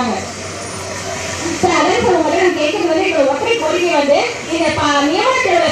சொல்றாங்க. அதே சொல்லும்போது நான் கேட்கும்போது இந்த ஒற்றை கோரிக்கை வந்து இந்த நியமன தேர்வு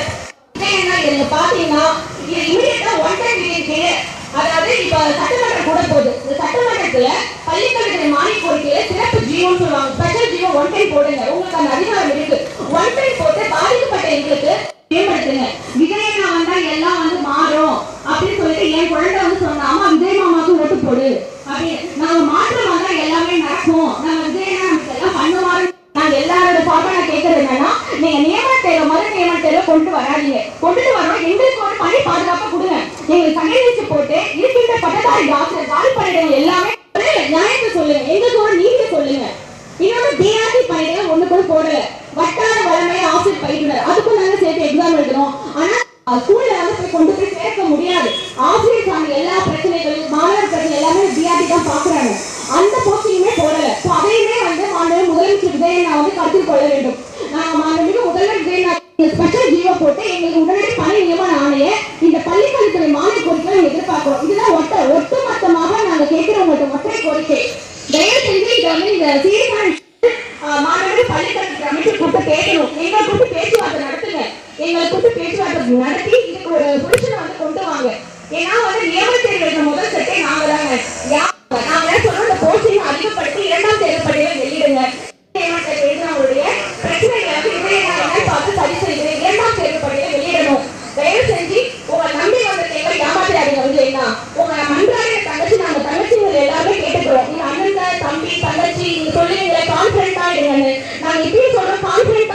நீங்க பாத்தீங்கன்னா இது இமீடியட்டா ஒன் டைம் மீட்டிங். அதாவது இப்ப சட்டமன்றம் கூட போகுது. இந்த சட்டமன்றத்துல பள்ளிக்கல்வித்துறை மானிய கோரிக்கையில சிறப்பு ஜியோன்னு சொல்லுவாங்க. ஸ்பெஷல் ஜியோ ஒன் டைம் போடுங்க. உங்களுக்கு அந்த அதிகாரம் இருக்கு. ஒன் டைம் போட்டு பாதிக்கப்பட்ட எங்களுக்கு மேம்படுத்துங்க. விஜயண்ணா வந்தா எல்லாம் வந்து மாறும் அப்படின்னு சொல்லிட்டு என் குழந்தை வந்து சொன்னா, அம்மா விஜய் மாமாவுக்கு ஓட்டு போடு அப்படின்னு. நாங்க மாற்றம் வந்தா எல்லாமே நடக்கும், நம்ம விஜயண்ணா நமக்கு எல்லாம் பண்ணுவாரு. நாங்க எல்லாரோட சார்பா நான் கேட்கறது என்னன்னா, நீங்க நியமன தேர்வு மறு நியமன தேர்வு கொண்டு வராதீங்க. கொண்டுட்டு வரோம் எங்களுக்கு ஒரு பணி பாதுகாப்பா கொடுங்க. எங்களுக்கு சங்கரிச்சு போட்டு இருக்கின்ற பட்டதாரி ஆசிரியர் காலி பண்ணிடுங்க. எல்லாமே நியாயத்தை சொல்லுங்க, எங்களுக்கு ஒரு நீதி சொல்லுங்க. இன்னொரு டிஆர்டி பண்ணிடுங்க. ஒண்ணு கூட போடல. வட்டார வளமை ஆசிரியர் பயிற்றுனர் அதுக்கும் நாங்க சேர்த்து எக்ஸாம் எழுதுறோம். ஆனா ஸ்கூல்ல வந்து போய் கொண்டு போய் சேர்க்க முடியாது. ஆசிரியர் சார்ந்த எல்லா பிரச்சனைகளும் மாணவர் பிரச்சனை எல்லாமே டிஆர்டி தான் பாக்குறாங்க. அந்த போஸ்டிங்குமே போடல. அதையுமே வந்து மாண்புமிகு முதலமைச்சர் விஜயண்ணா வந்து கருத்தில் கொள்ள வேண்டும். நாங்க மாண்புமிகு முதல்வர் விஜயண்ணா ஸ்பெஷல் ஜியோ போட்டு எங்களுக்கு உடனடி பணி நியமன ஆணைய இந்த பள்ளிக்கல்வித்துறை மானிய கோரிக்கை எதிர்பார்க்கிறோம். இதுதான் ஒட்டுமொத்தமாக நாங்க கேட்கிறவங்க ஒற்றை கோரிக்கை. தயவு செஞ்சு இதை வந்து இந்த சீர்காழி மாணவர்கள் பள்ளிக்கல்வித்துறை அமைச்சர் கூப்பிட்டு பேசணும். எங்களை கூப்பிட்டு பேச்சுவார்த்தை நடத்துங்க. எங்களை கூப்பிட்டு பேச்சுவார்த்தை நடத்தி இதுக்கு ஒரு புருஷனை வந்து கொண்டு வாங்க. ஏன்னா வந்து நியமன தேர்வு முதல் சட்டை நாங்க தாங்க. நாங்க சொல்றோம் இந்த போஸ்டிங் அதிகப்படுத்தி இரண்டாம் தேர்வு பட்டியலை வெளியிடுங்க. அவங்களுடைய பிரச்சனைகளை பார்த்து சரி செய்து இரண்டாம் தேர்வு பட்டியலை வெளியிடணும். தயவு செஞ்சு உங்க நம்பி வந்த தேவை ஏமாத்திராதீங்க. விஜயண்ணா உங்க மன்றாடிய தங்கச்சி நாங்க தங்கச்சிகள் எல்லாருமே கேட்டுக்கிறோம். நீங்க அண்ணன் தம்பி தங்கச்சி நீங்க சொல்லுவீங்க கான்பிடண்டா இருங்கன்னு. நாங்க இப்பயும் சொல்றோம் கான்பிடண்ட்